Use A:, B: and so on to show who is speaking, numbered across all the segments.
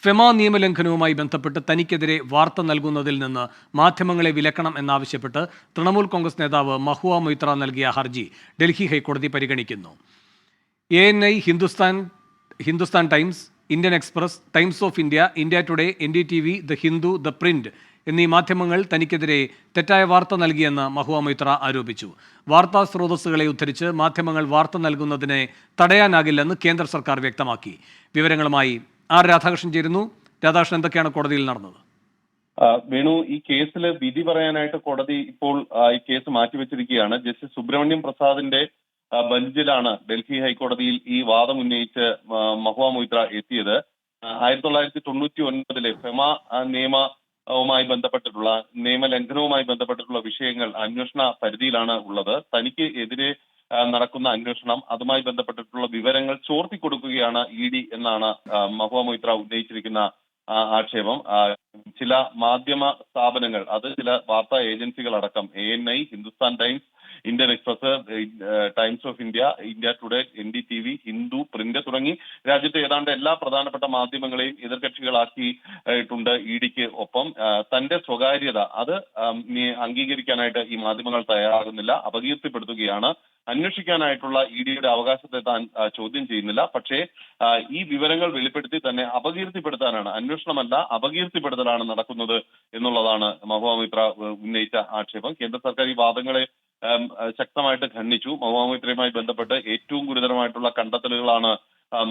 A: FEMA നിയമലംഘനവുമായി ബന്ധപ്പെട്ട് തനിക്കെതിരെ വാർത്ത നൽകുന്നതിൽ നിന്ന് മാധ്യമങ്ങളെ വിലക്കണം എന്നാവശ്യപ്പെട്ട് തൃണമൂൽ കോൺഗ്രസ് നേതാവ് മഹുവ മൊയ്ത്ര നൽകിയ ഹർജി ഡൽഹി ഹൈക്കോടതി പരിഗണിക്കുന്നു. ANI, Hindustan times, Indian express, times of India, India today, NDTV, the Hindu, the print എന്നീ മാധ്യമങ്ങൾ തനിക്കെതിരെ തെറ്റായ വാർത്ത നൽകിയെന്ന് മഹുവ മൊയ്ത്ര ആരോപിച്ചു. വാർത്താ സ്രോതസ്സുകളെ ഉദ്ധരിച്ച് മാധ്യമങ്ങൾ വാർത്ത നൽകുന്നതിനെ തടയാനാകില്ലെന്ന് കേന്ദ്ര സർക്കാർ വ്യക്തമാക്കി. വിവരങ്ങളുമായി രാധാകൃഷ്ണൻ ചേരുന്നു. രാധാകൃഷ്ണൻ, എന്തൊക്കെയാണ് കോടതിയിൽ നടന്നത്?
B: വേണു, ഈ കേസിൽ വിധി പറയാനായിട്ട് കോടതി ഇപ്പോൾ ഈ കേസ് മാറ്റിവെച്ചിരിക്കുകയാണ്. ജസ്റ്റിസ് സുബ്രഹ്മണ്യം പ്രസാദിന്റെ ബെഞ്ചിലാണ് ഡൽഹി ഹൈക്കോടതിയിൽ ഈ വാദം ഉന്നയിച്ച് മഹുവ മൊയ്ത്ര എത്തിയത്. 1999 ഫെമ നിയമവുമായി ബന്ധപ്പെട്ടിട്ടുള്ള നിയമലംഘനവുമായി ബന്ധപ്പെട്ടിട്ടുള്ള വിഷയങ്ങൾ അന്വേഷണ പരിധിയിലാണ് ഉള്ളത്. തനിക്ക് എതിരെ നടക്കുന്ന അന്വേഷണം, അതുമായി ബന്ധപ്പെട്ടിട്ടുള്ള വിവരങ്ങൾ ചോർത്തിക്കൊടുക്കുകയാണ് ED എന്നാണ് മഹുവ മൊയ്ത്ര ഉന്നയിച്ചിരിക്കുന്ന ആക്ഷേപം. ചില മാധ്യമ സ്ഥാപനങ്ങൾ, അത് ചില വാർത്താ ഏജൻസികൾ അടക്കം ANI, Hindustan times, Indian express, times of India, India today, NDTV, Hindu, print തുടങ്ങി രാജ്യത്തെ ഏതാണ്ട് എല്ലാ പ്രധാനപ്പെട്ട മാധ്യമങ്ങളെയും എതിർകക്ഷികളാക്കിയിട്ടുണ്ട് EDക്ക് ഒപ്പം. തന്റെ സ്വകാര്യത അത് അംഗീകരിക്കാനായിട്ട് ഈ മാധ്യമങ്ങൾ തയ്യാറാകുന്നില്ല, അപകീർത്തിപ്പെടുത്തുകയാണ്. അന്വേഷിക്കാനായിട്ടുള്ള EDയുടെ അവകാശത്തെ താൻ ചോദ്യം ചെയ്യുന്നില്ല. പക്ഷേ ഈ വിവരങ്ങൾ വെളിപ്പെടുത്തി തന്നെ അപകീർത്തിപ്പെടുത്താനാണ്, അന്വേഷണമല്ല അപകീർത്തിപ്പെടുത്തലാണ് നടക്കുന്നത് എന്നുള്ളതാണ് മഹുവ മൊയ്ത്ര ഉന്നയിച്ച ആക്ഷേപം. കേന്ദ്ര സർക്കാർ ഈ വാദങ്ങളെ ശക്തമായിട്ട് ഖണ്ഡിച്ചു. മഹുവ മൊയ്ത്രയുമായി ബന്ധപ്പെട്ട് ഏറ്റവും ഗുരുതരമായിട്ടുള്ള കണ്ടെത്തലുകളാണ്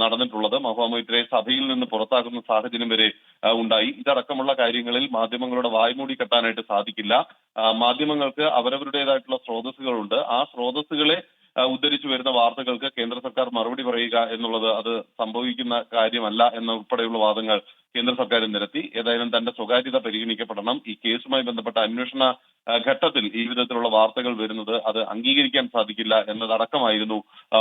B: നടന്നിട്ടുള്ളത്. മഹുവ മൊയ്ത്രയെ സഭയിൽ നിന്ന് പുറത്താക്കുന്ന സാഹചര്യം വരെ ഉണ്ടായി. ഇതടക്കമുള്ള കാര്യങ്ങളിൽ മാധ്യമങ്ങളുടെ വായ്മൂടി കെട്ടാനായിട്ട് സാധിക്കില്ല. മാധ്യമങ്ങൾക്ക് അവരവരുടേതായിട്ടുള്ള സ്രോതസ്സുകളുണ്ട്. ആ സ്രോതസ്സുകളെ ഉദ്ധരിച്ചു വരുന്ന വാർത്തകൾക്ക് കേന്ദ്ര സർക്കാർ മറുപടി പറയുക എന്നുള്ളത് അത് സംഭവിക്കുന്ന കാര്യമല്ല എന്ന ഉൾപ്പെടെയുള്ള വാദങ്ങൾ കേന്ദ്ര സർക്കാർ നിരത്തി. ഏതായാലും തന്റെ സ്വകാര്യത പരിഗണിക്കപ്പെടണം. ഈ കേസുമായി ബന്ധപ്പെട്ട അന്വേഷണ ഘട്ടത്തിൽ ഈ വിധത്തിലുള്ള വാർത്തകൾ വരുന്നത് അത് അംഗീകരിക്കാൻ സാധിക്കില്ല എന്നതടക്കമായിരുന്നു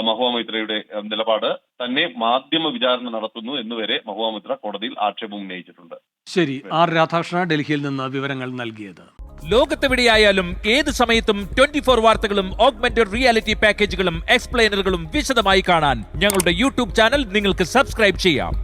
B: മഹുവ മൊയ്ത്രയുടെ നിലപാട്. തന്നെ മാധ്യമ വിചാരണ നടത്തുന്നു എന്നുവരെ മഹുവ മൊയ്ത്ര കോടതിയിൽ ആക്ഷേപം ഉന്നയിച്ചിട്ടുണ്ട്.
A: ശരി, രാധാകൃഷ്ണ ഡൽഹിയിൽ നിന്ന് വിവരങ്ങൾ നൽകിയത്.
C: ലോകത്തെവിടെയായാലും ഏത് സമയത്തും 24 വാർത്തകളും ഓഗ്മെന്റഡ് റിയാലിറ്റി പാക്കേജുകളും എക്സ്പ്ലെയിനറുകളും വിശദമായി കാണാൻ ഞങ്ങളുടെ YouTube ചാനൽ നിങ്ങൾക്ക് സബ്സ്ക്രൈബ് ചെയ്യാം.